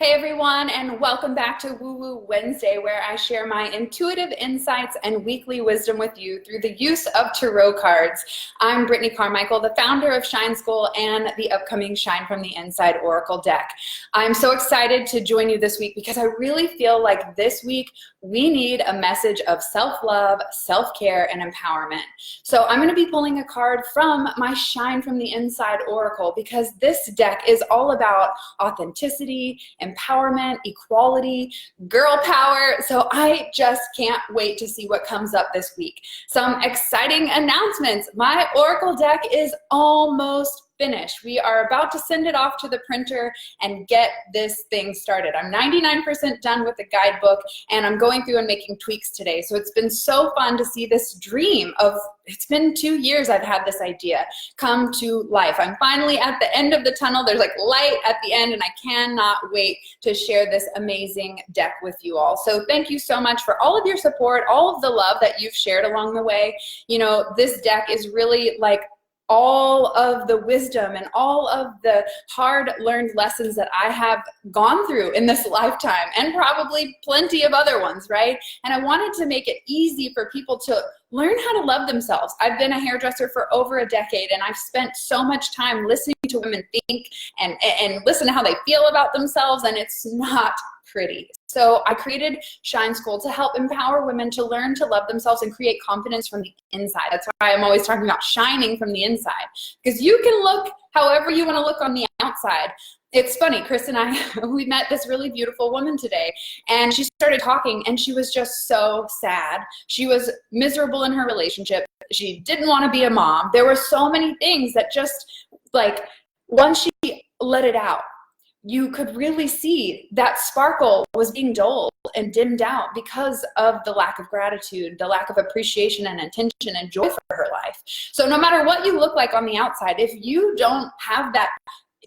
Hey everyone, and welcome back to Woo Woo Wednesday, where I share my intuitive insights and weekly wisdom with you through the use of tarot cards. I'm Brittany Carmichael, the founder of Shine School and the upcoming Shine from the Inside Oracle deck. I'm so excited to join you this week because I really feel like this week we need a message of self-love, self-care, and empowerment. So I'm going to be pulling a card from my Shine from the Inside Oracle because this deck is all about authenticity, empowerment, equality, girl power. So I just can't wait to see what comes up this week. Some exciting announcements. My Oracle deck is almost finished. We are about to send it off to the printer and get this thing started. I'm 99% done with the guidebook and I'm going through and making tweaks today. So it's been so fun to see this dream of, it's been 2 years I've had this idea come to life. I'm finally at the end of the tunnel. There's like light at the end and I cannot wait to share this amazing deck with you all. So thank you so much for all of your support, all of the love that you've shared along the way. You know, this deck is really like all of the wisdom and all of the hard-learned lessons that I have gone through in this lifetime, and probably plenty of other ones, right? And I wanted to make it easy for people to learn how to love themselves. I've been a hairdresser for over a decade, and I've spent so much time listening to women think and listen to how they feel about themselves, and it's not pretty. So I created Shine School to help empower women to learn to love themselves and create confidence from the inside. That's why I'm always talking about shining from the inside, because you can look however you want to look on the outside. It's funny, Chris and I, we met this really beautiful woman today, and she started talking, and she was just so sad. She was miserable in her relationship. She didn't want to be a mom. There were so many things that just, like, once she let it out, you could really see that sparkle was being dulled and dimmed out because of the lack of gratitude, the lack of appreciation and attention and joy for her life. So no matter what you look like on the outside, if you don't have that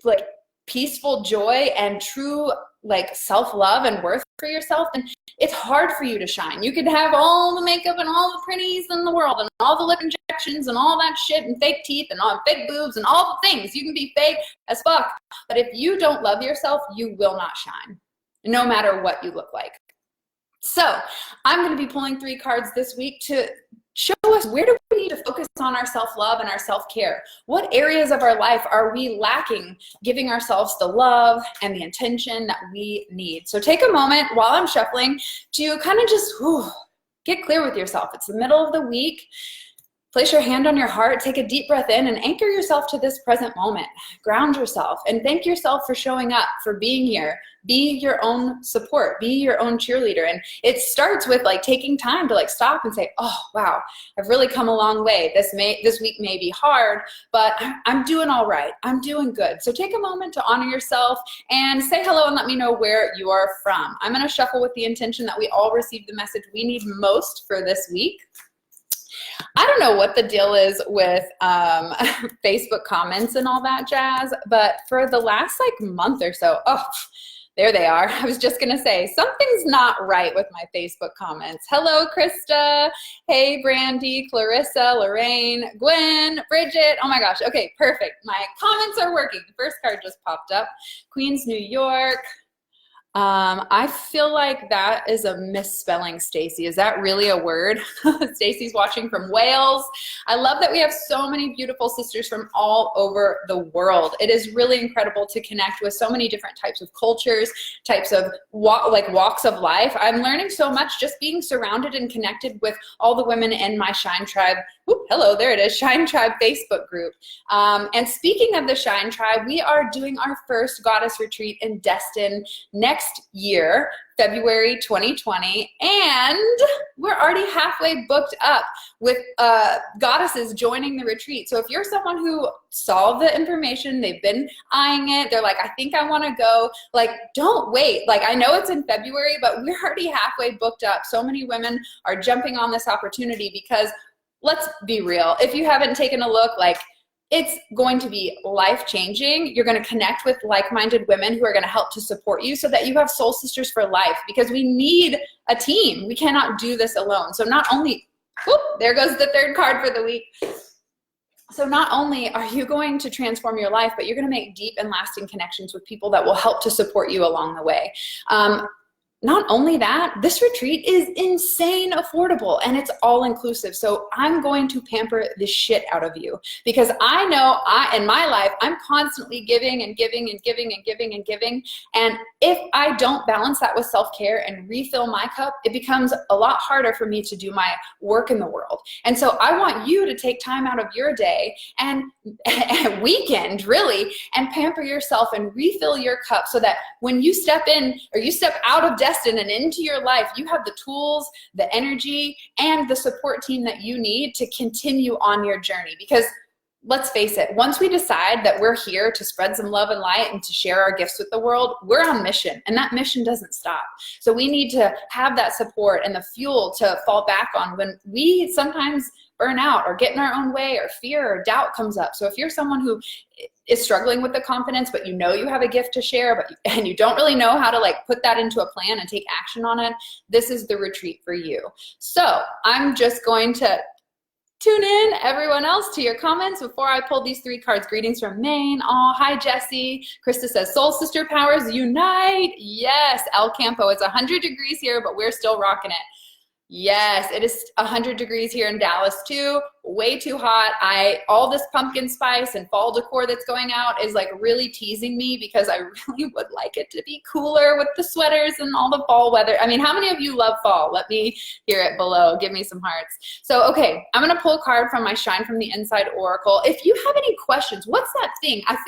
like peaceful joy and true like self-love and worth for yourself, then it's hard for you to shine. You could have all the makeup and all the pretties in the world and all the lip injections and all that shit and fake teeth and all fake boobs and all the things. You can be fake as fuck. But if you don't love yourself, you will not shine, no matter what you look like. So I'm going to be pulling 3 cards this week to show us, where do we need to focus on our self-love and our self-care? What areas of our life are we lacking giving ourselves the love and the attention that we need? So take a moment while I'm shuffling to kind of just get clear with yourself. It's the middle of the week. Place your hand on your heart, take a deep breath in, and anchor yourself to this present moment. Ground yourself and thank yourself for showing up, for being here. Be your own support, be your own cheerleader. And it starts with like taking time to like stop and say, oh, wow, I've really come a long way. This week may be hard, but I'm doing all right. I'm doing good. So take a moment to honor yourself and say hello and let me know where you are from. I'm going to shuffle with the intention that we all receive the message we need most for this week. I don't know what the deal is with Facebook comments and all that jazz, but for the last like month or so, there they are. I was just going to say, something's not right with my Facebook comments. Hello, Krista. Hey, Brandy, Clarissa, Lorraine, Gwen, Bridget. Oh my gosh. Okay, perfect. My comments are working. The first card just popped up. Queens, New York. I feel like that is a misspelling, Stacy. Is that really a word? Stacy's watching from Wales. I love that we have so many beautiful sisters from all over the world. It is really incredible to connect with so many different types of cultures, types of walks of life. I'm learning so much just being surrounded and connected with all the women in my Shine Tribe. Ooh, hello, there it is, Shine Tribe Facebook group. And speaking of the Shine Tribe, we are doing our first Goddess Retreat in Destin next year, February 2020, and we're already halfway booked up with goddesses joining the retreat. So if you're someone who saw the information, they've been eyeing it, they're like, I think I want to go, like, don't wait. Like, I know it's in February, but we're already halfway booked up. So many women are jumping on this opportunity because, let's be real, if you haven't taken a look, like, it's going to be life-changing. You're going to connect with like-minded women who are going to help to support you so that you have soul sisters for life, because we need a team. We cannot do this alone. So not only, there goes the third card for the week. So not only are you going to transform your life, but you're going to make deep and lasting connections with people that will help to support you along the way. Not only that, this retreat is insane affordable and it's all inclusive. So I'm going to pamper the shit out of you because I know in my life, I'm constantly giving and giving and giving and giving and giving. And if I don't balance that with self-care and refill my cup, it becomes a lot harder for me to do my work in the world. And so I want you to take time out of your day and weekend really and pamper yourself and refill your cup so that when you step in or you step out of Destin and into your life, you have the tools, the energy, and the support team that you need to continue on your journey. Because let's face it, once we decide that we're here to spread some love and light and to share our gifts with the world, we're on mission, and that mission doesn't stop. So we need to have that support and the fuel to fall back on when we sometimes burn out or get in our own way or fear or doubt comes up. So if you're someone who is struggling with the confidence, but you know you have a gift to share, and you don't really know how to like put that into a plan and take action on it, this is the retreat for you. So I'm just going to tune in, everyone else, to your comments before I pull these 3 cards. Greetings from Maine. Oh, hi, Jesse. Krista says, Soul Sister Powers Unite. Yes, El Campo. It's 100 degrees here, but we're still rocking it. Yes, it is 100 degrees here in Dallas too. Way too hot. All this pumpkin spice and fall decor that's going out is like really teasing me because I really would like it to be cooler with the sweaters and all the fall weather. I mean, how many of you love fall? Let me hear it below. Give me some hearts. So, okay, I'm going to pull a card from my Shine from the Inside Oracle. If you have any questions, what's that thing? I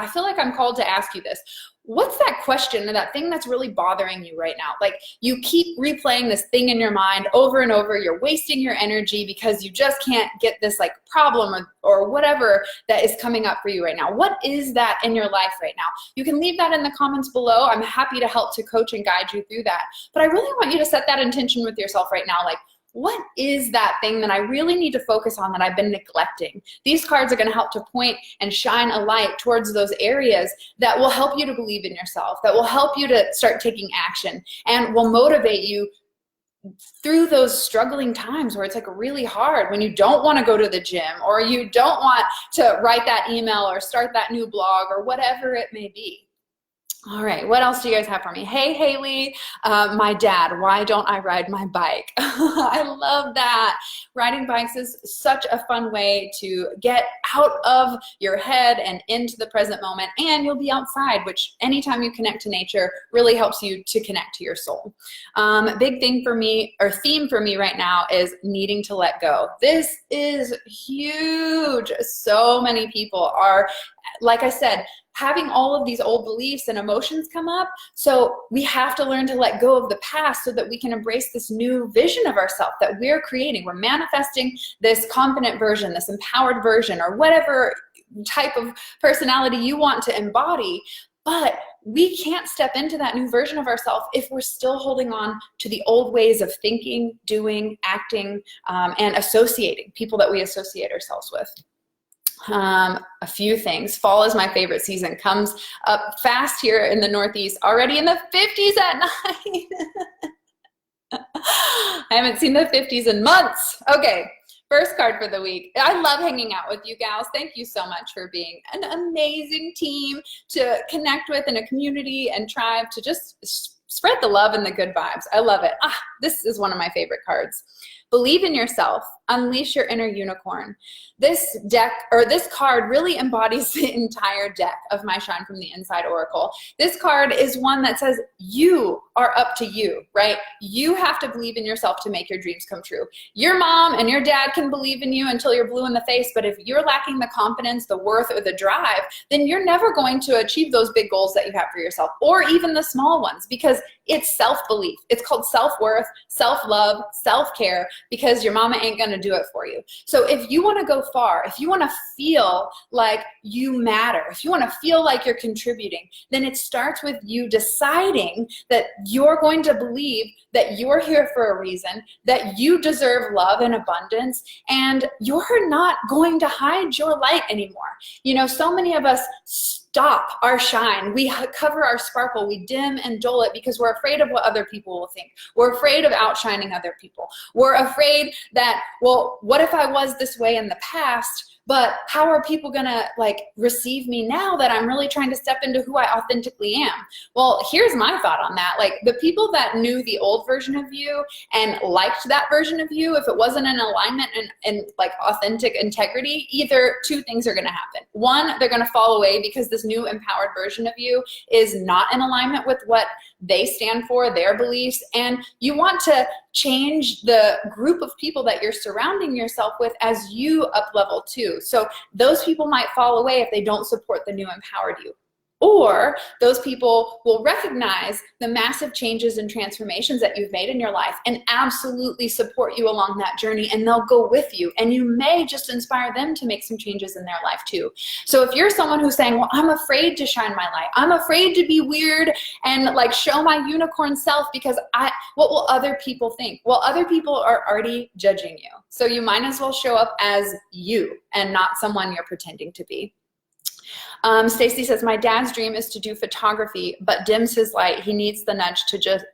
feel like I'm called to ask you this. What's that question or that thing that's really bothering you right now? Like you keep replaying this thing in your mind over and over. You're wasting your energy because you just can't get this like problem or whatever that is coming up for you right now. What is that in your life right now? You can leave that in the comments below. I'm happy to help to coach and guide you through that. But I really want you to set that intention with yourself right now. Like, what is that thing that I really need to focus on that I've been neglecting? These cards are going to help to point and shine a light towards those areas that will help you to believe in yourself, that will help you to start taking action, and will motivate you through those struggling times where it's like really hard, when you don't want to go to the gym or you don't want to write that email or start that new blog or whatever it may be. All right, what else do you guys have for me? Hey, Haley, my dad, why don't I ride my bike? I love that. Riding bikes is such a fun way to get out of your head and into the present moment, and you'll be outside, which anytime you connect to nature really helps you to connect to your soul. Big thing for me, or theme for me right now, is needing to let go. This is huge. So many people are, like I said, having all of these old beliefs and emotions come up. So we have to learn to let go of the past so that we can embrace this new vision of ourselves that we're creating. We're manifesting this confident version, this empowered version, or whatever type of personality you want to embody. But we can't step into that new version of ourselves if we're still holding on to the old ways of thinking, doing, acting, and associating, people that we associate ourselves with. A few things. Fall is my favorite season. Comes up fast here in the Northeast, already in the 50s at night. I haven't seen the 50s in months. Okay, first card for the week. I love hanging out with you gals. Thank you so much for being an amazing team to connect with in a community and tribe to just spread the love and the good vibes. I love it. This is one of my favorite cards. Believe in yourself. Unleash your inner unicorn. This deck, or this card, really embodies the entire deck of my Shine from the Inside Oracle. This card is one that says you are up to you, right? You have to believe in yourself to make your dreams come true. Your mom and your dad can believe in you until you're blue in the face, but if you're lacking the confidence, the worth, or the drive, then you're never going to achieve those big goals that you have for yourself, or even the small ones, because it's self-belief. It's called self-worth, self-love, self-care, because your mama ain't gonna do it for you. So if you wanna go far, if you wanna feel like you matter, if you wanna feel like you're contributing, then it starts with you deciding that you're going to believe that you're here for a reason, that you deserve love and abundance, and you're not going to hide your light anymore. You know, so many of us stop our shine. We cover our sparkle. We dim and dull it because we're afraid of what other people will think. We're afraid of outshining other people. We're afraid that, well, what if I was this way in the past? but how are people gonna like receive me now that I'm really trying to step into who I authentically am? Well, here's my thought on that. Like the people that knew the old version of you and liked that version of you, if it wasn't in alignment and like authentic integrity, either two things are gonna happen. One, they're gonna fall away because this new empowered version of you is not in alignment with what they stand for, their beliefs, and you want to change the group of people that you're surrounding yourself with as you up level too. So those people might fall away if they don't support the new empowered you. Or those people will recognize the massive changes and transformations that you've made in your life and absolutely support you along that journey, and they'll go with you. And you may just inspire them to make some changes in their life too. So if you're someone who's saying, well, I'm afraid to shine my light, I'm afraid to be weird and like show my unicorn self because what will other people think? Well, other people are already judging you. So you might as well show up as you and not someone you're pretending to be. Stacy says, my dad's dream is to do photography, but dims his light. He needs the nudge to just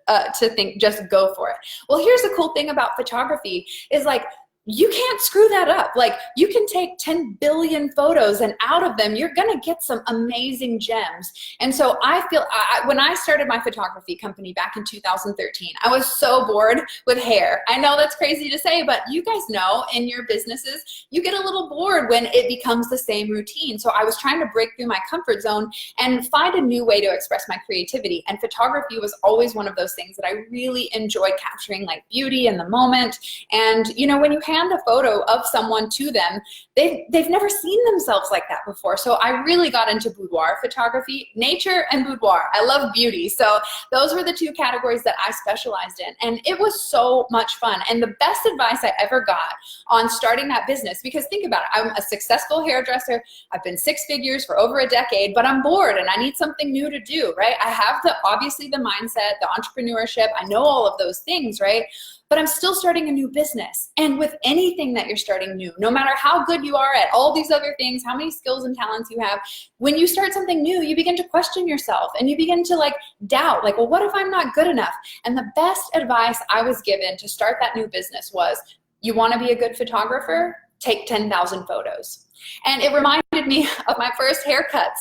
go for it. Well, here's the cool thing about photography is like, you can't screw that up. Like you can take 10 billion photos and out of them, you're gonna get some amazing gems. And so I feel, when I started my photography company back in 2013, I was so bored with hair. I know that's crazy to say, but you guys know in your businesses, you get a little bored when it becomes the same routine. So I was trying to break through my comfort zone and find a new way to express my creativity. And photography was always one of those things that I really enjoyed, capturing like beauty in the moment. And you know, when you hand a photo of someone to them, they've never seen themselves like that before. So I really got into boudoir photography, nature and boudoir. I love beauty. So those were the two categories that I specialized in. And it was so much fun. And the best advice I ever got on starting that business, because think about it, I'm a successful hairdresser. I've been six figures for over a decade, but I'm bored and I need something new to do, right? I have obviously the mindset, the entrepreneurship. I know all of those things, right? But I'm still starting a new business. And with anything that you're starting new, no matter how good you are at all these other things, how many skills and talents you have, when you start something new, you begin to question yourself and you begin to like doubt, like, well, what if I'm not good enough? And the best advice I was given to start that new business was, you want to be a good photographer? Take 10,000 photos. And it reminded me of my first haircuts.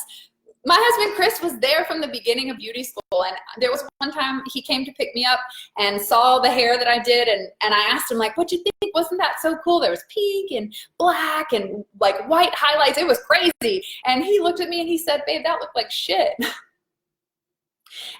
My husband, Chris, was there from the beginning of beauty school, and there was one time he came to pick me up and saw the hair that I did, and I asked him, like, what'd you think? Wasn't that so cool? There was pink and black and like white highlights. It was crazy. And he looked at me and he said, babe, that looked like shit.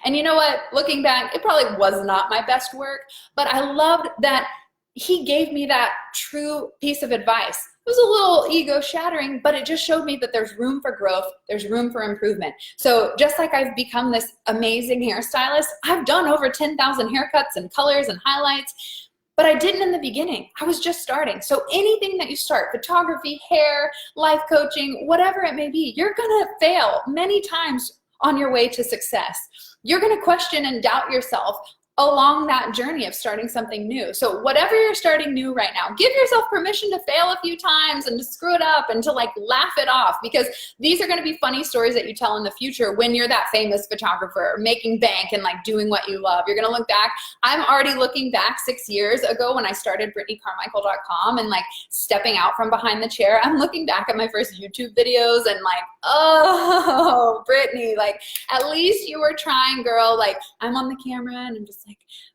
And you know what? Looking back, it probably was not my best work, but I loved that he gave me that true piece of advice. It was a little ego shattering, but it just showed me that there's room for growth, there's room for improvement. So just like I've become this amazing hairstylist, I've done over 10,000 haircuts and colors and highlights, but I didn't in the beginning. I was just starting. So anything that you start, photography, hair, life coaching, whatever it may be, you're gonna fail many times on your way to success. You're gonna question and doubt yourself along that journey of starting something new. So whatever you're starting new right now, give yourself permission to fail a few times and to screw it up and to like laugh it off, because these are gonna be funny stories that you tell in the future when you're that famous photographer making bank and like doing what you love. You're gonna look back. I'm already looking back 6 years ago when I started BrittanyCarmichael.com and like stepping out from behind the chair. I'm looking back at my first YouTube videos and like, oh, Brittany, like at least you were trying, girl. Like I'm on the camera and I'm just like,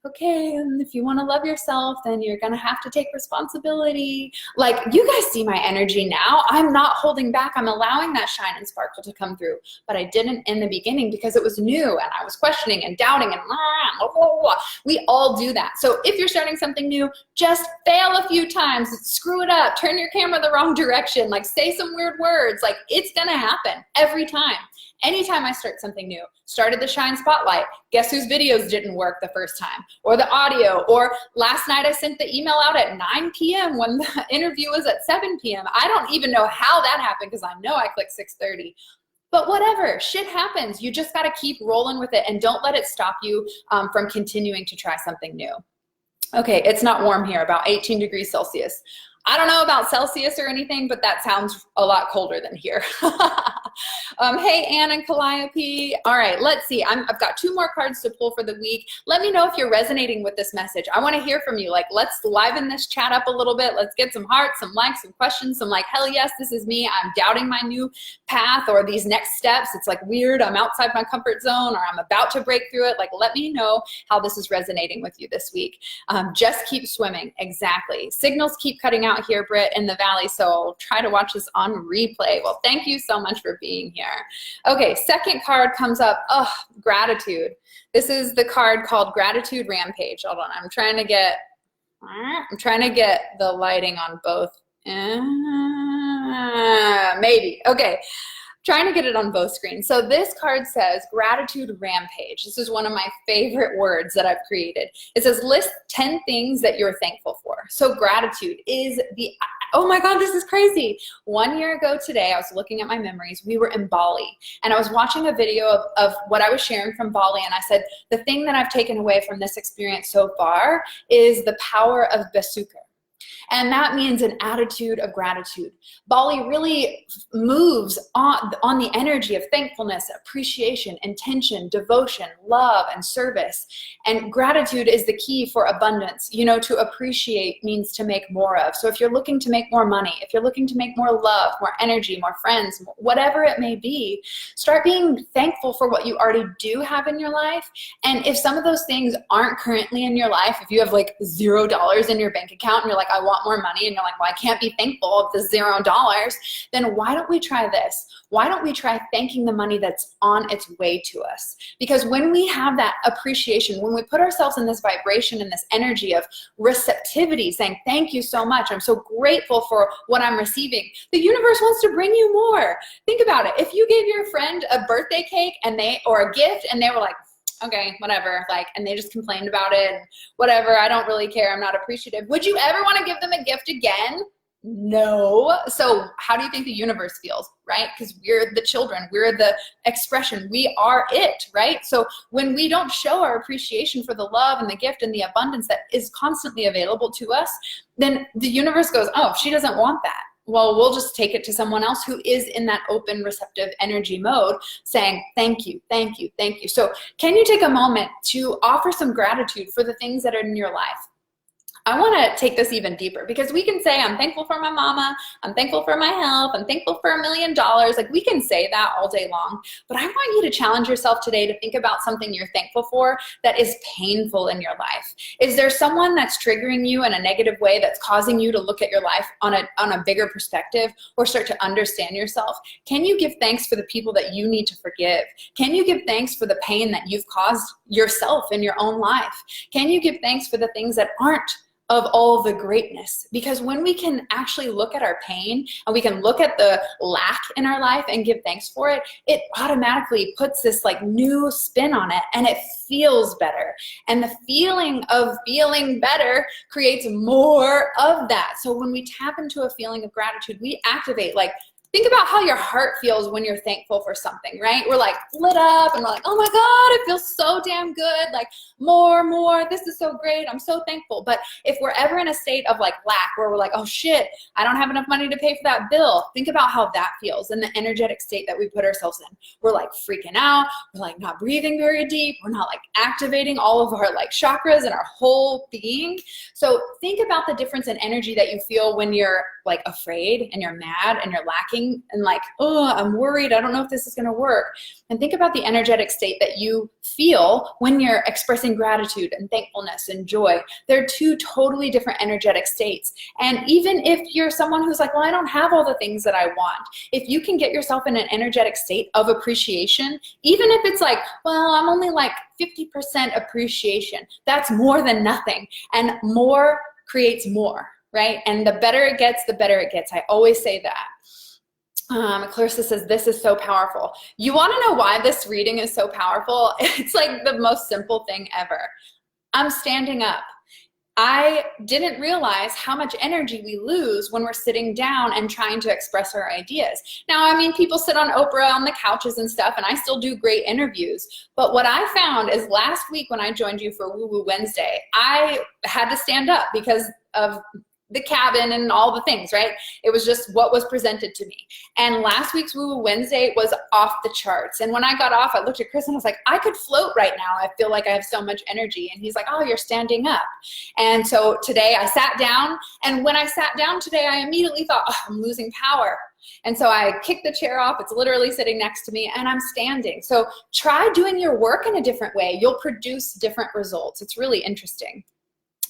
okay, and if you want to love yourself, then you're gonna have to take responsibility. Like you guys see my energy now. I'm not holding back. I'm allowing that shine and sparkle to come through, but I didn't in the beginning because it was new and I was questioning and doubting and blah, blah, blah. We all do that. So if you're starting something new, just fail a few times, screw it up, turn your camera the wrong direction, like say some weird words. Like it's gonna happen every time. Anytime I start something new, started the Shine Spotlight, guess whose videos didn't work the first time? Or the audio, or last night I sent the email out at 9 p.m. when the interview was at 7 p.m. I don't even know how that happened because I know I clicked 6:30. But whatever, shit happens. You just gotta keep rolling with it and don't let it stop you from continuing to try something new. Okay, it's not warm here, about 18 degrees Celsius. I don't know about Celsius or anything, but that sounds a lot colder than here. Hey, Ann and Calliope. All right, let's see. I've got 2 more cards to pull for the week. Let me know if you're resonating with this message. I want to hear from you. Like, let's liven this chat up a little bit. Let's get some hearts, some likes, some questions, some like, hell yes, this is me. I'm doubting my new path or these next steps. It's like weird. I'm outside my comfort zone, or I'm about to break through it. Like, let me know how this is resonating with you this week. Just keep swimming. Exactly. Signals keep cutting out here, Britt, in the valley, so I'll try to watch this on replay. Well, thank you so much for being here. Okay, second card comes up. Oh, gratitude. This is the card called Gratitude Rampage. Hold on, I'm trying to get the lighting on both. Maybe. Okay. Trying to get it on both screens. So this card says Gratitude Rampage. This is one of my favorite words that I've created. It says list 10 things that you're thankful for. So gratitude is oh my God, this is crazy. 1 year ago today, I was looking at my memories. We were in Bali, and I was watching a video of what I was sharing from Bali, and I said, the thing that I've taken away from this experience so far is the power of Basuka. And that means an attitude of gratitude. Bali really moves on the energy of thankfulness, appreciation, intention, devotion, love, and service. And gratitude is the key for abundance. You know, to appreciate means to make more of. So if you're looking to make more money, if you're looking to make more love, more energy, more friends, whatever it may be, start being thankful for what you already do have in your life. And if some of those things aren't currently in your life, if you have like $0 in your bank account and you're like, I want more money, and you're like, well, I can't be thankful of the $0, then why don't we try this? Why don't we try thanking the money that's on its way to us? Because when we have that appreciation, when we put ourselves in this vibration and this energy of receptivity, saying, thank you so much, I'm so grateful for what I'm receiving, the universe wants to bring you more. Think about it. If you gave your friend a birthday cake or a gift and they were like, okay, whatever, like, and they just complained about it, and whatever, I don't really care, I'm not appreciative. Would you ever want to give them a gift again? No. So how do you think the universe feels, right? Because we're the children, we're the expression, we are it, right? So when we don't show our appreciation for the love and the gift and the abundance that is constantly available to us, then the universe goes, oh, she doesn't want that. Well, we'll just take it to someone else who is in that open, receptive energy mode, saying, thank you, thank you, thank you. So can you take a moment to offer some gratitude for the things that are in your life? I want to take this even deeper, because we can say, I'm thankful for my mama, I'm thankful for my health, I'm thankful for $1 million. Like, we can say that all day long, but I want you to challenge yourself today to think about something you're thankful for that is painful in your life. Is there someone that's triggering you in a negative way that's causing you to look at your life on a bigger perspective, or start to understand yourself? Can you give thanks for the people that you need to forgive? Can you give thanks for the pain that you've caused yourself in your own life? Can you give thanks for the things that aren't of all the greatness? Because when we can actually look at our pain and we can look at the lack in our life and give thanks for it, it automatically puts this like new spin on it, and it feels better. And the feeling of feeling better creates more of that. So when we tap into a feeling of gratitude, we activate, like, think about how your heart feels when you're thankful for something, right? We're like lit up and we're like, oh my God, it feels so damn good. Like, more, this is so great. I'm so thankful. But if we're ever in a state of like lack, where we're like, oh shit, I don't have enough money to pay for that bill, think about how that feels and the energetic state that we put ourselves in. We're like freaking out. We're like not breathing very deep. We're not like activating all of our like chakras and our whole being. So think about the difference in energy that you feel when you're like afraid and you're mad and you're lacking and like, oh, I'm worried, I don't know if this is going to work. And think about the energetic state that you feel when you're expressing gratitude and thankfulness and joy. They're two totally different energetic states. And even if you're someone who's like, well, I don't have all the things that I want, if you can get yourself in an energetic state of appreciation, even if it's like, well, I'm only like 50% appreciation, that's more than nothing. And more creates more, right? And the better it gets, the better it gets. I always say that. Clarissa says, this is so powerful. You want to know why this reading is so powerful? It's like the most simple thing ever. I'm standing up. I didn't realize how much energy we lose when we're sitting down and trying to express our ideas. Now, I mean, people sit on Oprah on the couches and stuff, and I still do great interviews. But what I found is last week when I joined you for Woo Woo Wednesday, I had to stand up because of the cabin and all the things, right? It was just what was presented to me. And last week's Woo Woo Wednesday was off the charts. And when I got off, I looked at Chris and I was like, I could float right now. I feel like I have so much energy. And he's like, oh, you're standing up. And so today I sat down, and when I sat down today, I immediately thought, oh, I'm losing power. And so I kicked the chair off. It's literally sitting next to me, and I'm standing. So try doing your work in a different way. You'll produce different results. It's really interesting.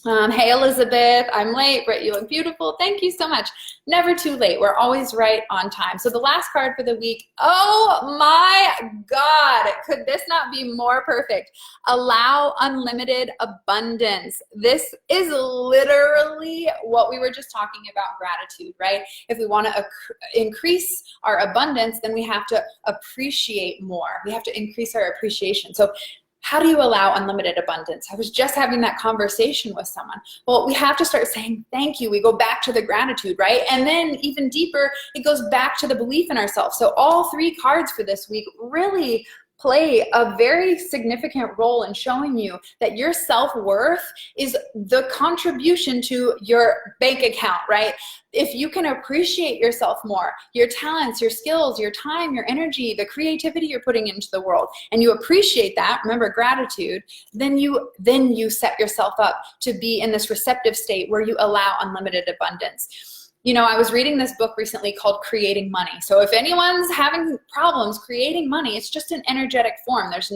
Hey, Elizabeth, I'm late. Britt, you look beautiful. Thank you so much. Never too late. We're always right on time. So the last card for the week, oh my God, could this not be more perfect? Allow unlimited abundance. This is literally what we were just talking about, gratitude, right? If we want to increase our abundance, then we have to appreciate more. We have to increase our appreciation. So how do you allow unlimited abundance? I was just having that conversation with someone. Well, we have to start saying thank you. We go back to the gratitude, right? And then even deeper, it goes back to the belief in ourselves. So all three cards for this week really play a very significant role in showing you that your self-worth is the contribution to your bank account, right? If you can appreciate yourself more, your talents, your skills, your time, your energy, the creativity you're putting into the world, and you appreciate that, remember gratitude, then you set yourself up to be in this receptive state where you allow unlimited abundance. You know, I was reading this book recently called Creating Money. So if anyone's having problems creating money, it's just an energetic form. There's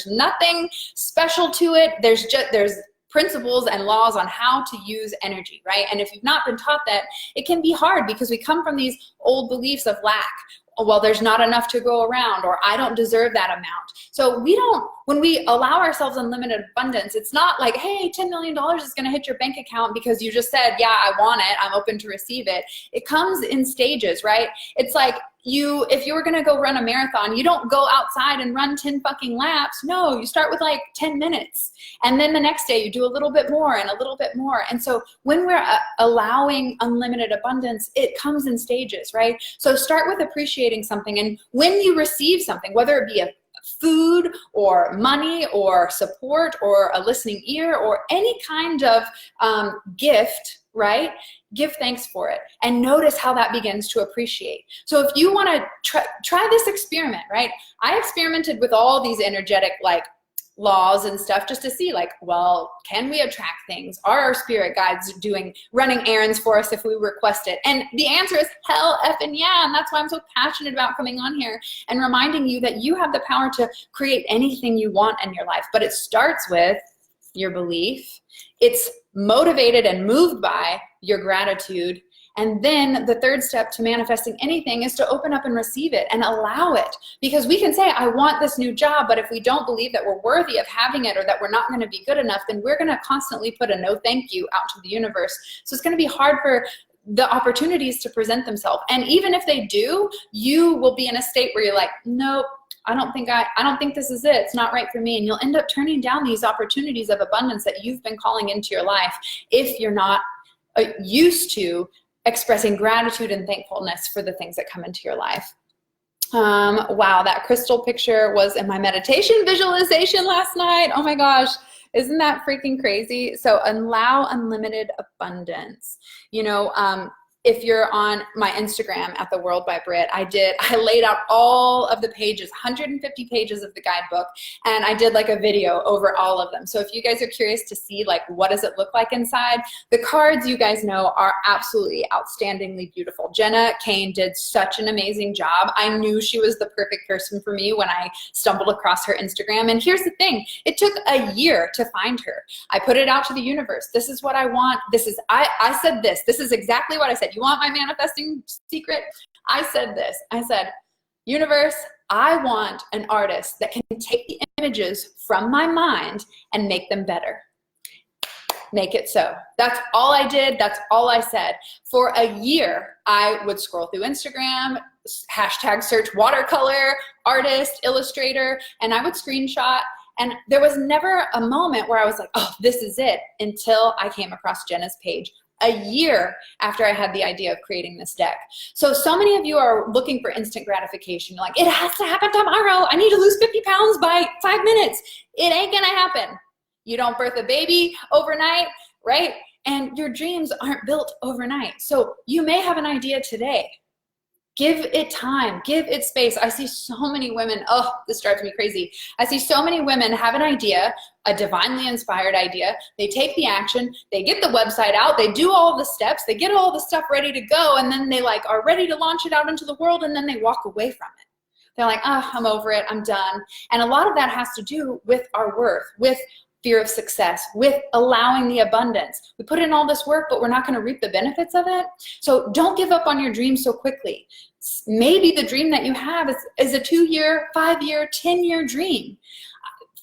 nothing special to it. There's principles and laws on how to use energy, right? And if you've not been taught that, it can be hard because we come from these old beliefs of lack. Well, there's not enough to go around, or I don't deserve that amount. So when we allow ourselves unlimited abundance, it's not like, hey, $10 million is gonna hit your bank account because you just said, yeah, I want it, I'm open to receive it. It comes in stages, right? It's like if you were gonna go run a marathon, you don't go outside and run 10 fucking laps. No, you start with like 10 minutes. And then the next day you do a little bit more and a little bit more. And so when we're allowing unlimited abundance, it comes in stages, right? So start with appreciating something. And when you receive something, whether it be a food or money or support or a listening ear or any kind of gift, right? Give thanks for it and notice how that begins to appreciate. So if you want to try this experiment, right? I experimented with all these energetic laws and stuff just to see well, can we attract things? Are our spirit guides running errands for us if we request it? And the answer is hell effing yeah. And that's why I'm so passionate about coming on here and reminding you that you have the power to create anything you want in your life. But it starts with your belief. It's motivated and moved by your gratitude. And then the third step to manifesting anything is to open up and receive it and allow it. Because we can say, I want this new job, but if we don't believe that we're worthy of having it or that we're not going to be good enough, then we're going to constantly put a no thank you out to the universe. So it's going to be hard for the opportunities to present themselves. And even if they do, you will be in a state where you're like, nope, I don't think this is it. It's not right for me. And you'll end up turning down these opportunities of abundance that you've been calling into your life if you're not used to expressing gratitude and thankfulness for the things that come into your life. Wow, that crystal picture was in my meditation visualization last night. Oh my gosh, isn't that freaking crazy? So allow unlimited abundance. You know, if you're on my Instagram at The World by Britt, I laid out all of the pages, 150 pages of the guidebook, and I did like a video over all of them. So if you guys are curious to see what does it look like inside, the cards you guys know are absolutely outstandingly beautiful. Jenna Kane did such an amazing job. I knew she was the perfect person for me when I stumbled across her Instagram. And here's the thing, it took a year to find her. I put it out to the universe. This is what I want. I said this. This is exactly what I said. You want my manifesting secret? I said this. I said, universe, I want an artist that can take the images from my mind and make them better. Make it so. That's all I did. That's all I said. For a year, I would scroll through Instagram, hashtag search watercolor, artist, illustrator, and I would screenshot. And there was never a moment where I was like, oh, this is it, until I came across Jenna's page a year after I had the idea of creating this deck. So many of you are looking for instant gratification. You're like, it has to happen tomorrow. I need to lose 50 pounds by 5 minutes. It ain't gonna happen. You don't birth a baby overnight, right? And your dreams aren't built overnight. So you may have an idea today. Give it time, give it space. I see so many women, oh, this drives me crazy. I see so many women have an idea, a divinely inspired idea. They take the action, they get the website out, they do all the steps, they get all the stuff ready to go, and then they like are ready to launch it out into the world, and then they walk away from it. They're like, oh, I'm over it, I'm done. And a lot of that has to do with our worth, with fear of success, with allowing the abundance. We put in all this work, but we're not going to reap the benefits of it. So don't give up on your dream so quickly. Maybe the dream that you have is a 2-year, 5-year, 10-year dream.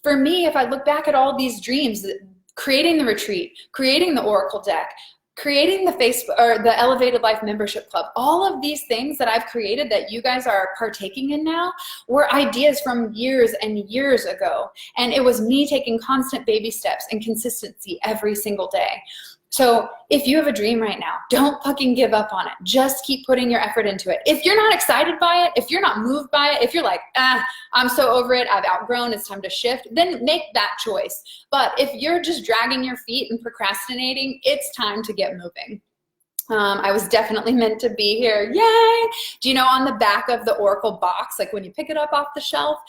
For me, if I look back at all these dreams, creating the retreat, creating the Oracle deck, creating the Facebook or the Elevated Life Membership Club, all of these things that I've created that you guys are partaking in now were ideas from years and years ago. And it was me taking constant baby steps and consistency every single day. So if you have a dream right now, don't fucking give up on it. Just keep putting your effort into it. If you're not excited by it, if you're not moved by it, if you're like, I'm so over it, I've outgrown, it's time to shift, then make that choice. But if you're just dragging your feet and procrastinating, it's time to get moving. I was definitely meant to be here. Yay! Do you know on the back of the Oracle box, like when you pick it up off the shelf,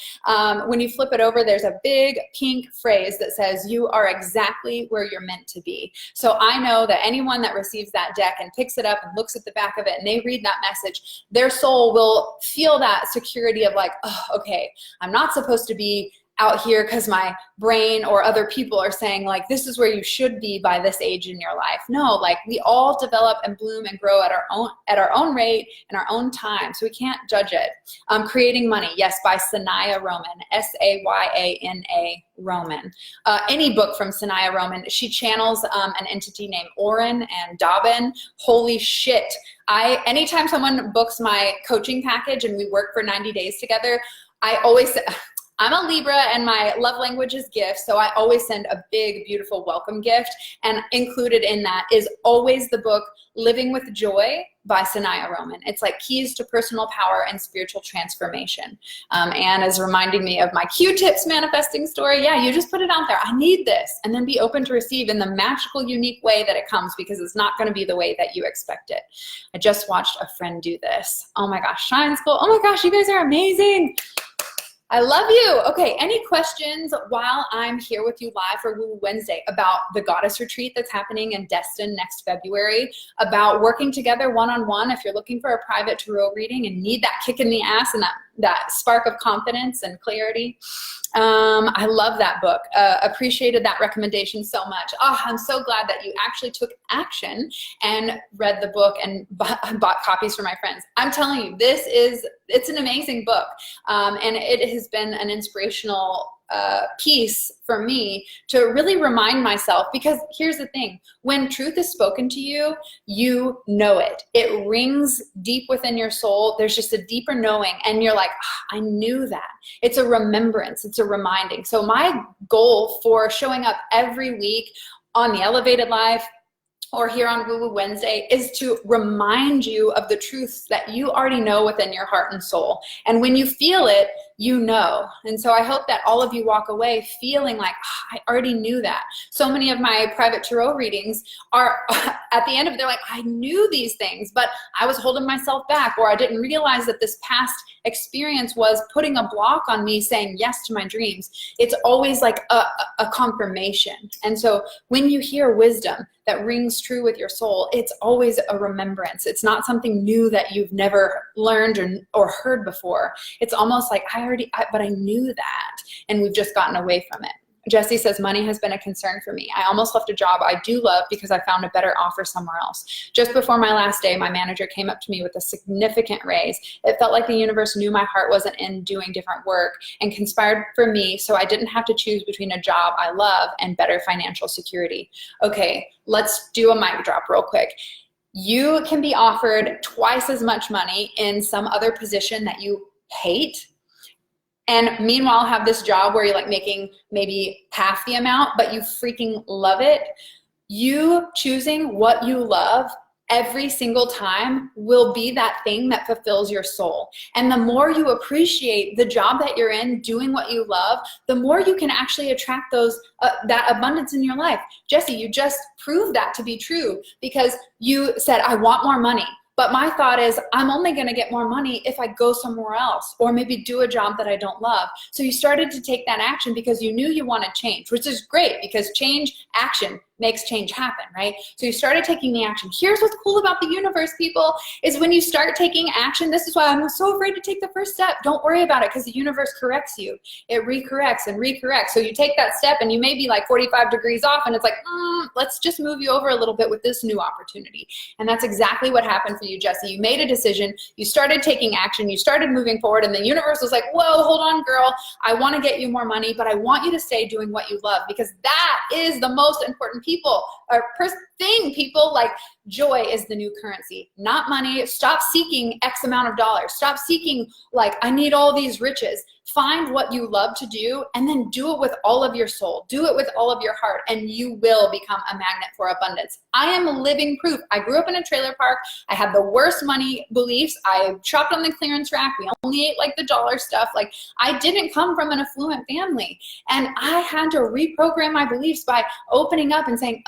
when you flip it over, there's a big pink phrase that says, you are exactly where you're meant to be. So I know that anyone that receives that deck and picks it up and looks at the back of it and they read that message, their soul will feel that security of like, oh, okay, I'm not supposed to be out here because my brain or other people are saying like, this is where you should be by this age in your life. No, like we all develop and bloom and grow at our own rate and our own time. So we can't judge it. Creating Money, yes, by Sanaya Roman, Sayana Roman. Any book from Sanaya Roman. She channels an entity named Oren and Dobbin. Holy shit. Anytime someone books my coaching package and we work for 90 days together, I always I'm a Libra and my love language is gifts, so I always send a big, beautiful welcome gift, and included in that is always the book Living with Joy by Sanaya Roman. It's like keys to personal power and spiritual transformation. Anne is reminding me of my Q-tips manifesting story. Yeah, you just put it out there. I need this, and then be open to receive in the magical, unique way that it comes, because it's not going to be the way that you expect it. I just watched a friend do this. Oh my gosh, Shine School. Oh my gosh, you guys are amazing. I love you. Okay, any questions while I'm here with you live for Woo Wednesday about the Goddess Retreat that's happening in Destin next February, about working together one-on-one if you're looking for a private tarot reading and need that kick in the ass and that spark of confidence and clarity? I love that book. Appreciated that recommendation so much. Oh, I'm so glad that you actually took action and read the book and bought copies for my friends. I'm telling you, it's an amazing book. And it has been an inspirational piece for me to really remind myself, because here's the thing, when truth is spoken to you, you know it. It rings deep within your soul. There's just a deeper knowing, and you're like, oh, I knew that. It's a remembrance. It's a reminding. So my goal for showing up every week on the Elevated Life or here on Woo Woo Wednesday is to remind you of the truths that you already know within your heart and soul. And when you feel it, you know. And so I hope that all of you walk away feeling like, oh, I already knew that. So many of my private tarot readings are at the end of it, they're like, I knew these things, but I was holding myself back, or I didn't realize that this past experience was putting a block on me saying yes to my dreams. It's always like a confirmation. And so when you hear wisdom that rings true with your soul, it's always a remembrance. It's not something new that you've never learned or heard before. It's almost like but I knew that, and we've just gotten away from it. Jesse says, money has been a concern for me. I almost left a job I do love because I found a better offer somewhere else. Just before my last day, my manager came up to me with a significant raise. It felt like the universe knew my heart wasn't in doing different work and conspired for me, so I didn't have to choose between a job I love and better financial security. Okay, let's do a mic drop real quick. You can be offered twice as much money in some other position that you hate, and meanwhile have this job where you're like making maybe half the amount, but you freaking love it. You choosing what you love every single time will be that thing that fulfills your soul. And the more you appreciate the job that you're in, doing what you love, the more you can actually attract that abundance in your life. Jesse, you just proved that to be true because you said, I want more money. But my thought is, I'm only going to get more money if I go somewhere else or maybe do a job that I don't love. So you started to take that action because you knew you wanted change, which is great because action makes change happen, right? So you started taking the action. Here's what's cool about the universe, people, is when you start taking action, this is why I'm so afraid to take the first step. Don't worry about it because the universe corrects you. It recorrects and recorrects. So you take that step and you may be like 45 degrees off and it's like, let's just move you over a little bit with this new opportunity. And that's exactly what happened for you, Jesse. You made a decision, you started taking action, you started moving forward, and the universe was like, whoa, hold on, girl. I want to get you more money, but I want you to stay doing what you love because that is the most important people. Like, joy is the new currency, not money. Stop seeking X amount of dollars. Stop seeking, like, I need all these riches. Find what you love to do and then do it with all of your soul. Do it with all of your heart and you will become a magnet for abundance. I am living proof. I grew up in a trailer park. I had the worst money beliefs. I shopped on the clearance rack. We only ate like the dollar stuff. Like, I didn't come from an affluent family and I had to reprogram my beliefs by opening up and saying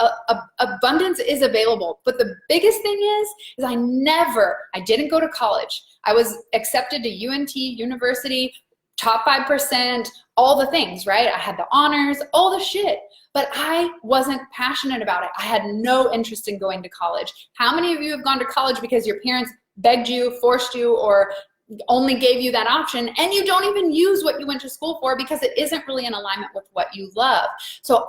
abundance is available. But the biggest thing is I didn't go to college. I was accepted to UNT University, top 5%, all the things, right? I had the honors, all the shit, but I wasn't passionate about it. I had no interest in going to college. How many of you have gone to college because your parents begged you, forced you, or only gave you that option, and you don't even use what you went to school for because it isn't really in alignment with what you love? So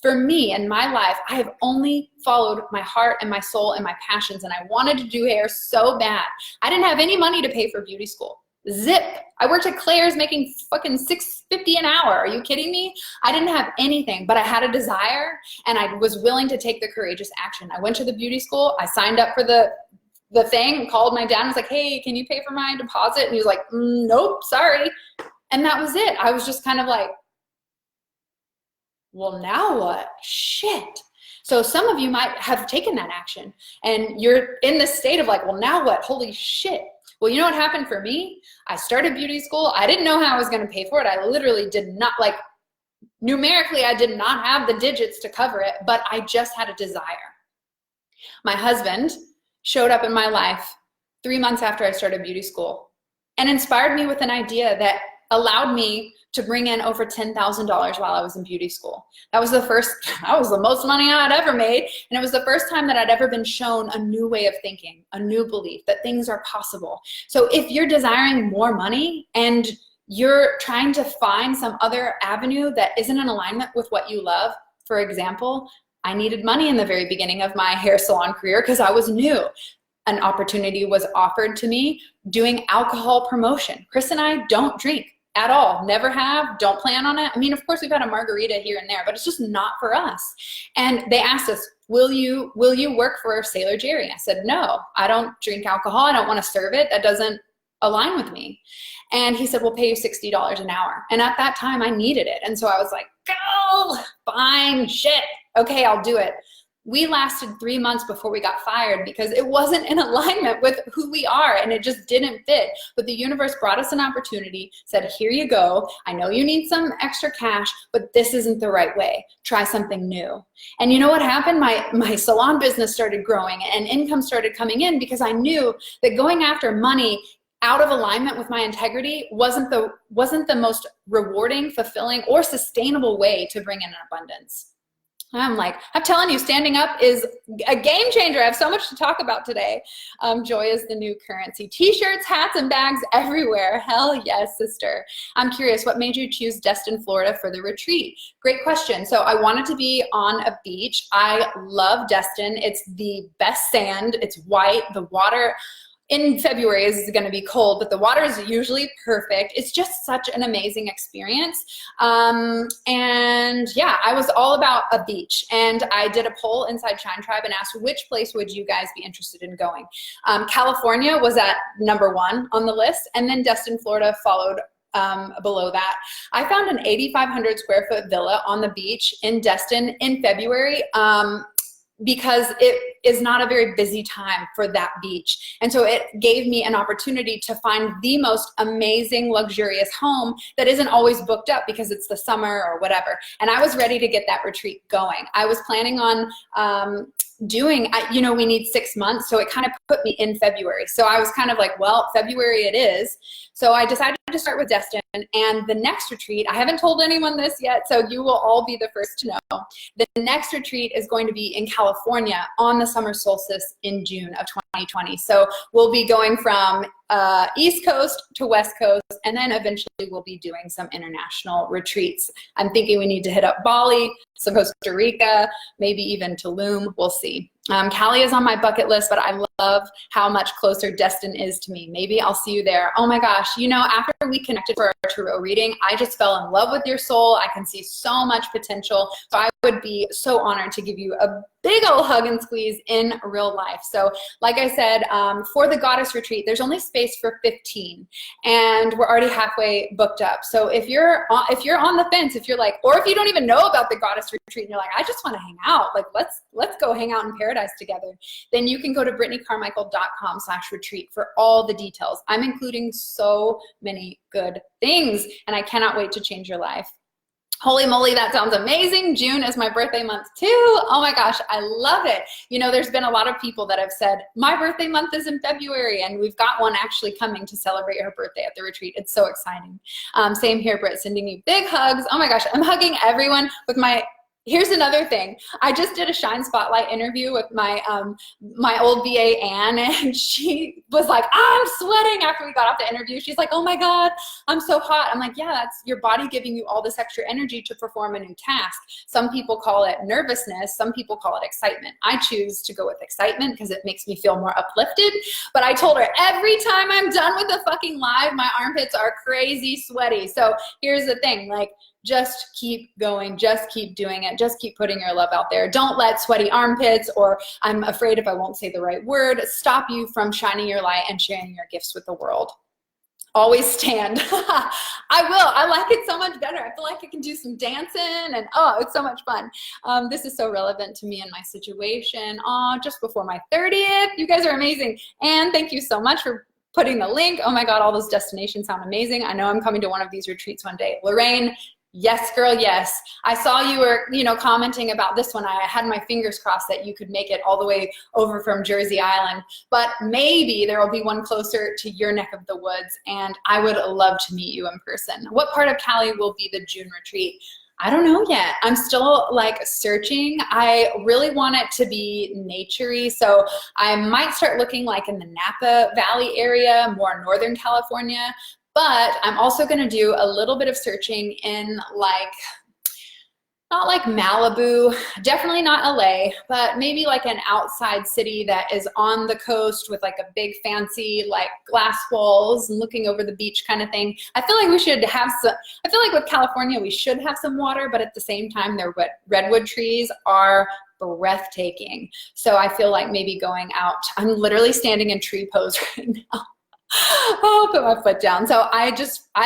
for me in my life, I have only followed my heart and my soul and my passions, and I wanted to do hair so bad. I didn't have any money to pay for beauty school. Zip. I worked at Claire's making fucking $6.50 an hour. Are you kidding me? I didn't have anything, but I had a desire and I was willing to take the courageous action. I went to the beauty school. I signed up for the thing, called my dad and was like, hey, can you pay for my deposit? And he was like, nope, sorry. And that was it. I was just kind of like, well, now what? Shit. So some of you might have taken that action and you're in this state of like, well, now what? Holy shit. Well, you know what happened for me? I started beauty school. I didn't know how I was going to pay for it. I literally did not, like, numerically, I did not have the digits to cover it, but I just had a desire. My husband showed up in my life 3 months after I started beauty school and inspired me with an idea that allowed me to bring in over $10,000 while I was in beauty school. That was the most money I had ever made. And it was the first time that I'd ever been shown a new way of thinking, a new belief that things are possible. So if you're desiring more money and you're trying to find some other avenue that isn't in alignment with what you love, for example, I needed money in the very beginning of my hair salon career because I was new. An opportunity was offered to me doing alcohol promotion. Chris and I don't drink at all, never have, don't plan on it. I mean, of course we've had a margarita here and there, but it's just not for us. And they asked us, will you work for Sailor Jerry? I said, no, I don't drink alcohol. I don't want to serve it. That doesn't align with me. And he said, we'll pay you $60 an hour. And at that time I needed it. And so I was like, go, fine, shit. Okay, I'll do it. We lasted 3 months before we got fired because it wasn't in alignment with who we are and it just didn't fit. But the universe brought us an opportunity, said, here you go. I know you need some extra cash, but this isn't the right way. Try something new. And you know what happened? My salon business started growing and income started coming in because I knew that going after money out of alignment with my integrity wasn't the most rewarding, fulfilling, or sustainable way to bring in an abundance. I'm telling you, standing up is a game changer. I have so much to talk about today. Joy is the new currency. T-shirts, hats, and bags everywhere. Hell yes, sister. I'm curious, what made you choose Destin, Florida for the retreat? Great question. So I wanted to be on a beach. I love Destin. It's the best sand. It's white. The water in February is going to be cold, but the water is usually perfect. It's just such an amazing experience. And yeah, I was all about a beach, and I did a poll inside Shine Tribe and asked, which place would you guys be interested in going? California was at #1 on the list, and then Destin, Florida followed below that. I found an 8,500 square foot villa on the beach in Destin in February. because it is not a very busy time for that beach. And so it gave me an opportunity to find the most amazing, luxurious home that isn't always booked up because it's the summer or whatever. And I was ready to get that retreat going. I was planning on doing, you know, we need 6 months. So it kind of put me in February. So I was kind of like, well, February it is. So I decided to start with Destin. And the next retreat, I haven't told anyone this yet, so you will all be the first to know. The next retreat is going to be in California on the summer solstice in June of 2020. So we'll be going from East Coast to West Coast, and then eventually we'll be doing some international retreats. I'm thinking we need to hit up Bali, some Costa Rica, maybe even Tulum. We'll see. Cali is on my bucket list, but I love how much closer Destin is to me. Maybe I'll see you there. Oh my gosh, you know, after we connected for our tarot reading, I just fell in love with your soul. I can see so much potential. So I would be so honored to give you a big old hug and squeeze in real life. So like I said, for the Goddess Retreat, there's only space for 15, and we're already halfway booked up. So if you're on the fence, if you're like, or if you don't even know about the Goddess Retreat and you're like, I just want to hang out, like let's go hang out in paradise together, then you can go to brittanycarmichael.com/retreat for all the details. I'm including so many good things, and I cannot wait to change your life. Holy moly, that sounds amazing. June is my birthday month too. Oh my gosh, I love it. You know, there's been a lot of people that have said, my birthday month is in February, and we've got one actually coming to celebrate her birthday at the retreat. It's so exciting. Same here, Britt, sending you big hugs. Oh my gosh, I'm hugging everyone with my... Here's another thing. I just did a Shine Spotlight interview with my my old VA, Anne, and she was like, I'm sweating after we got off the interview. She's like, oh my God, I'm so hot. I'm like, yeah, that's your body giving you all this extra energy to perform a new task. Some people call it nervousness. Some people call it excitement. I choose to go with excitement because it makes me feel more uplifted. But I told her every time I'm done with the fucking live, my armpits are crazy sweaty. So here's the thing, like, just keep going, just keep doing it, just keep putting your love out there. Don't let sweaty armpits or I'm afraid if I won't say the right word stop you from shining your light and sharing your gifts with the world. Always stand. I will. I like it so much better. I feel like I can do some dancing and oh, it's so much fun. This is so relevant to me and my situation. Oh, just before my 30th. You guys are amazing. And thank you so much for putting the link. Oh my God, all those destinations sound amazing. I know I'm coming to one of these retreats one day. Lorraine, yes, girl, yes. I saw you were, you know, commenting about this one. I had my fingers crossed that you could make it all the way over from Jersey Island, but maybe there will be one closer to your neck of the woods, and I would love to meet you in person. What part of Cali will be the June retreat? I don't know yet. I'm still like searching. I really want it to be naturey, so I might start looking like in the Napa Valley area, more Northern California. But I'm also going to do a little bit of searching in like, not like Malibu, definitely not LA, but maybe like an outside city that is on the coast with like a big fancy like glass walls and looking over the beach kind of thing. I feel like we should have some, I feel like with California we should have some water, but at the same time their redwood trees are breathtaking. So I feel like maybe going out, I'm literally standing in tree pose right now. I'll put my foot down. So I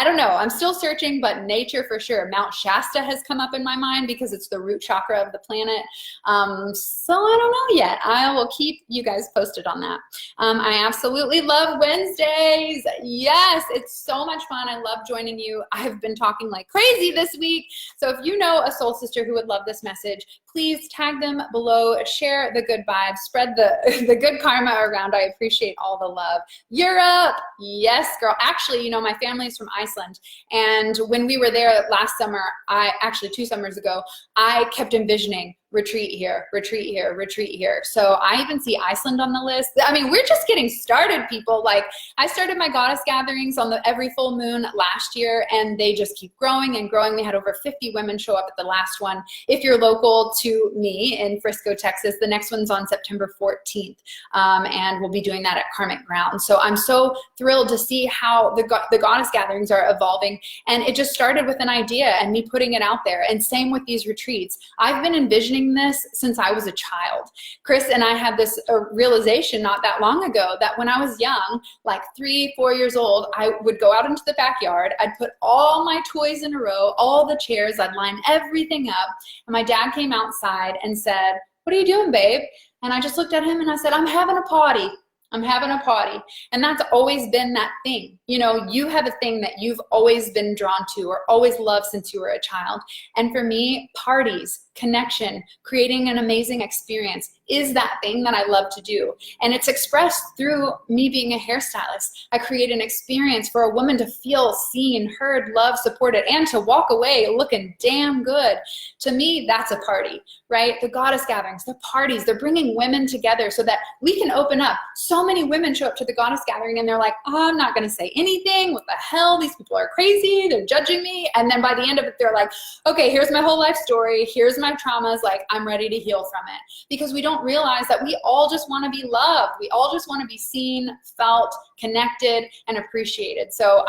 don't know. I'm still searching, but nature for sure. Mount Shasta has come up in my mind because it's the root chakra of the planet. So I don't know yet. I will keep you guys posted on that. I absolutely love Wednesdays. Yes, it's so much fun. I love joining you. I've been talking like crazy this week. So if you know a soul sister who would love this message, please tag them below, share the good vibes, spread the good karma around. I appreciate all the love. Europe, yes, girl. Actually, you know, my family's from Iceland, and when we were there last summer, actually 2 summers ago, I kept envisioning retreat here, retreat here, retreat here. So I even see Iceland on the list. I mean, we're just getting started, people. Like, I started my goddess gatherings on every full moon last year, and they just keep growing and growing. We had over 50 women show up at the last one. If you're local to me in Frisco, Texas, the next one's on September 14th, and we'll be doing that at Karmic Ground. So I'm so thrilled to see how the goddess gatherings are evolving, and it just started with an idea and me putting it out there. And same with these retreats. I've been envisioning this since I was a child. Chris and I had this realization not that long ago that when I was young, like 3, 4 years old, I would go out into the backyard. I'd put all my toys in a row, all the chairs, I'd line everything up. And my dad came outside and said, what are you doing, babe? And I just looked at him and I said, I'm having a party. I'm having a party. And that's always been that thing. You know, you have a thing that you've always been drawn to or always loved since you were a child. And for me, parties, connection, creating an amazing experience is that thing that I love to do. And it's expressed through me being a hairstylist. I create an experience for a woman to feel seen, heard, loved, supported, and to walk away looking damn good. To me, that's a party, right? The goddess gatherings, the parties, they're bringing women together so that we can open up. So many women show up to the goddess gathering and they're like, oh, I'm not going to say anything. What the hell? These people are crazy. They're judging me. And then by the end of it, they're like, okay, here's my whole life story. Here's my traumas. Like, I'm ready to heal from it. Because we don't realize that we all just want to be loved. We all just want to be seen, felt, connected, and appreciated. So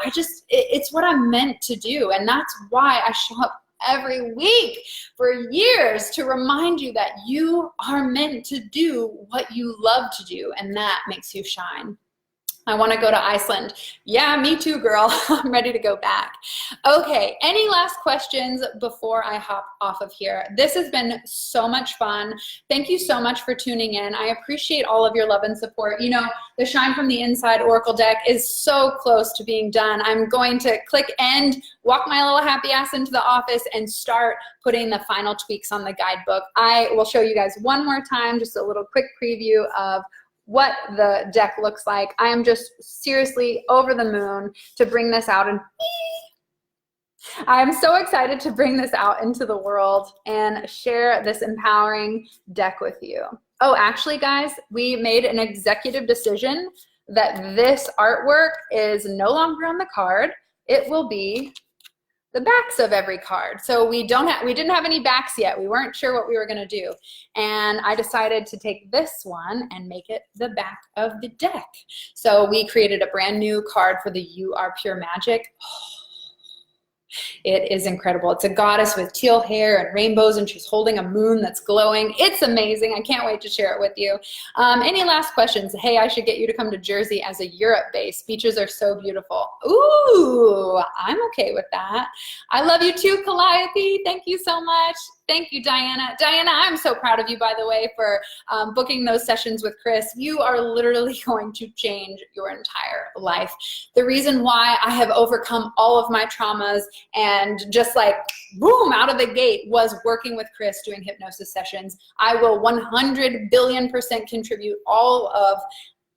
it's what I'm meant to do. And that's why I show up every week for years to remind you that you are meant to do what you love to do, and that makes you shine. I want to go to Iceland. Yeah, me too, girl. I'm ready to go back. Okay, any last questions before I hop off of here? This has been so much fun. Thank you so much for tuning in. I appreciate all of your love and support. You know, the Shine from the Inside Oracle deck is so close to being done. I'm going to click end, walk my little happy ass into the office, and start putting the final tweaks on the guidebook. I will show you guys one more time, just a little quick preview of what the deck looks like. I am just seriously over the moon to bring this out, and I'm so excited to bring this out into the world and share this empowering deck with you. Oh, actually, guys, we made an executive decision that this artwork is no longer on the card. It will be the backs of every card. So we didn't have any backs yet. We weren't sure what we were going to do. And I decided to take this one and make it the back of the deck. So we created a brand new card for the You Are Pure Magic. It is incredible. It's a goddess with teal hair and rainbows, and she's holding a moon that's glowing. It's amazing. I can't wait to share it with you. Any last questions? Hey, I should get you to come to Jersey as a Europe base. Beaches are so beautiful. Ooh, I'm okay with that. I love you too, Calliope. Thank you so much. Thank you, Diana. Diana, I'm so proud of you, by the way, for booking those sessions with Chris. You are literally going to change your entire life. The reason why I have overcome all of my traumas and just like, boom, out of the gate was working with Chris doing hypnosis sessions. I will 100 billion% contribute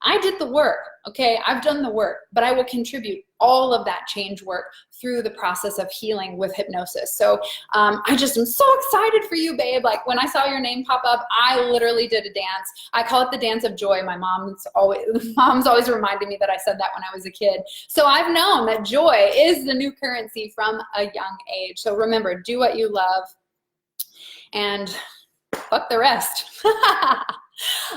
I did the work, okay? I've done the work, but I will contribute all of that change work through the process of healing with hypnosis. So I just am so excited for you, babe. Like when I saw your name pop up, I literally did a dance. I call it the dance of joy. My mom's always reminded me that I said that when I was a kid. So I've known that joy is the new currency from a young age. So remember, do what you love and fuck the rest.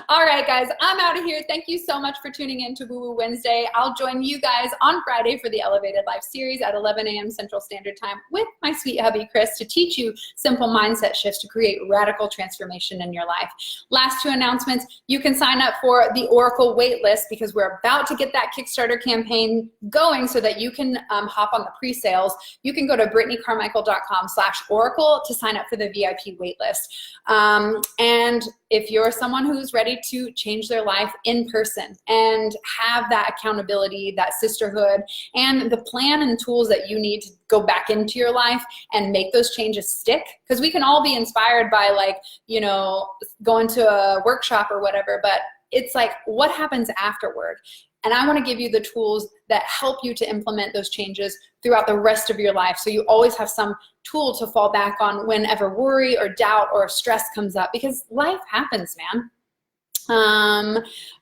All right, guys, I'm out of here. Thank you so much for tuning in to Woo Woo Wednesday. I'll join you guys on Friday for the Elevated Life series at 11 a.m. Central Standard Time with my sweet hubby, Chris, to teach you simple mindset shifts to create radical transformation in your life. Last two announcements, you can sign up for the Oracle waitlist because we're about to get that Kickstarter campaign going so that you can hop on the pre-sales. You can go to brittanycarmichael.com/oracle to sign up for the VIP waitlist. And if you're someone who's ready to change their life in person and have that accountability, that sisterhood, and the plan and tools that you need to go back into your life and make those changes stick, because we can all be inspired by, like, you know, going to a workshop or whatever, but it's like, what happens afterward? And I want to give you the tools that help you to implement those changes throughout the rest of your life, so you always have some tool to fall back on whenever worry or doubt or stress comes up, because life happens, man.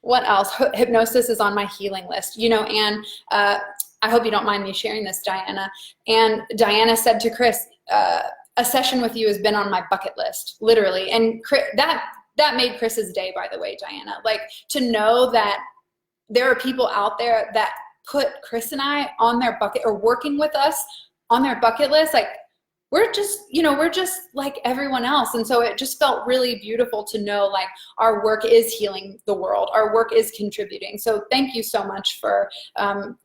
What else? Hypnosis is on my healing list, you know, and I hope you don't mind me sharing this, Diana. And Diana said to Chris, a session with you has been on my bucket list, literally. And Chris, that made Chris's day, by the way, Diana. Like, to know that there are people out there that put Chris and I on their bucket, or working with us on their bucket list, like, we're just, we're just like everyone else. And so it just felt really beautiful to know like our work is healing the world. Our work is contributing. So thank you so much for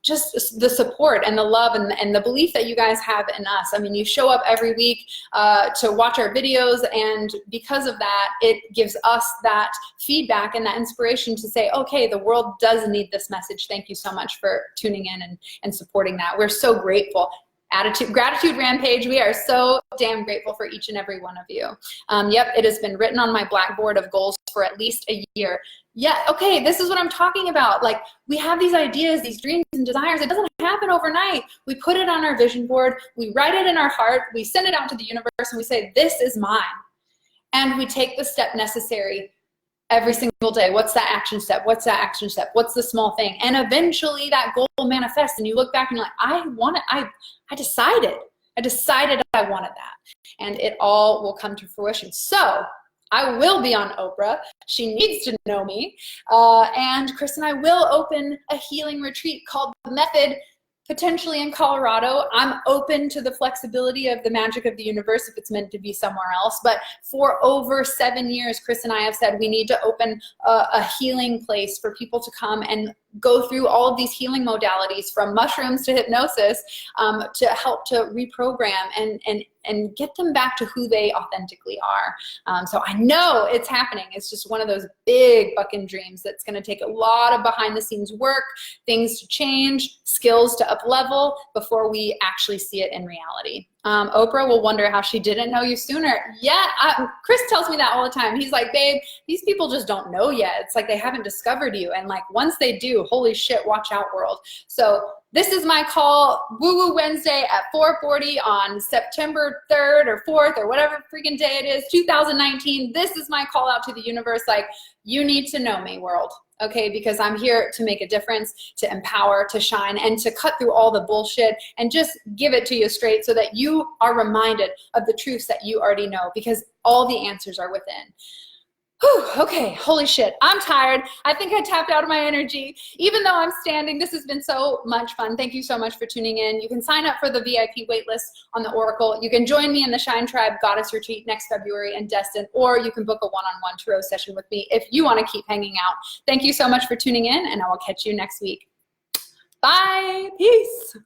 just the support and the love and the belief that you guys have in us. I mean, you show up every week to watch our videos, and because of that, it gives us that feedback and that inspiration to say, okay, the world does need this message. Thank you so much for tuning in and supporting that. We're so grateful. Gratitude Rampage, we are so damn grateful for each and every one of you. Yep, it has been written on my blackboard of goals for at least a year. Yeah, okay, this is what I'm talking about. Like, we have these ideas, these dreams and desires. It doesn't happen overnight. We put it on our vision board, we write it in our heart, we send it out to the universe, and we say, this is mine. And we take the step necessary every single day. What's that action step? What's that action step? What's the small thing? And eventually that goal manifests, and you look back and you're like, I want it. I decided I wanted that. And it all will come to fruition. So I will be on Oprah. She needs to know me. And Chris and I will open a healing retreat called The Method, potentially in Colorado. I'm open to the flexibility of the magic of the universe if it's meant to be somewhere else. But for over 7 years, Chris and I have said we need to open a healing place for people to come and go through all of these healing modalities, from mushrooms to hypnosis, to help to reprogram and get them back to who they authentically are. So I know it's happening. It's just one of those big fucking dreams that's going to take a lot of behind the scenes work, things to change, skills to up level before we actually see it in reality. Oprah will wonder how she didn't know you sooner. Yeah, Chris tells me that all the time. He's like, babe, these people just don't know yet. It's like they haven't discovered you. And like, once they do, holy shit, watch out, world. So this is my call, Woo Woo Wednesday at 4:40 on September 3rd or 4th or whatever freaking day it is, 2019. This is my call out to the universe. Like, you need to know me, world. Okay, because I'm here to make a difference, to empower, to shine, and to cut through all the bullshit and just give it to you straight so that you are reminded of the truths that you already know, because all the answers are within. Whew, okay, holy shit, I'm tired. I think I tapped out of my energy. Even though I'm standing, this has been so much fun. Thank you so much for tuning in. You can sign up for the VIP waitlist on the Oracle. You can join me in the Shine Tribe Goddess Retreat next February in Destin, or you can book a one-on-one tarot session with me if you want to keep hanging out. Thank you so much for tuning in, and I will catch you next week. Bye, peace.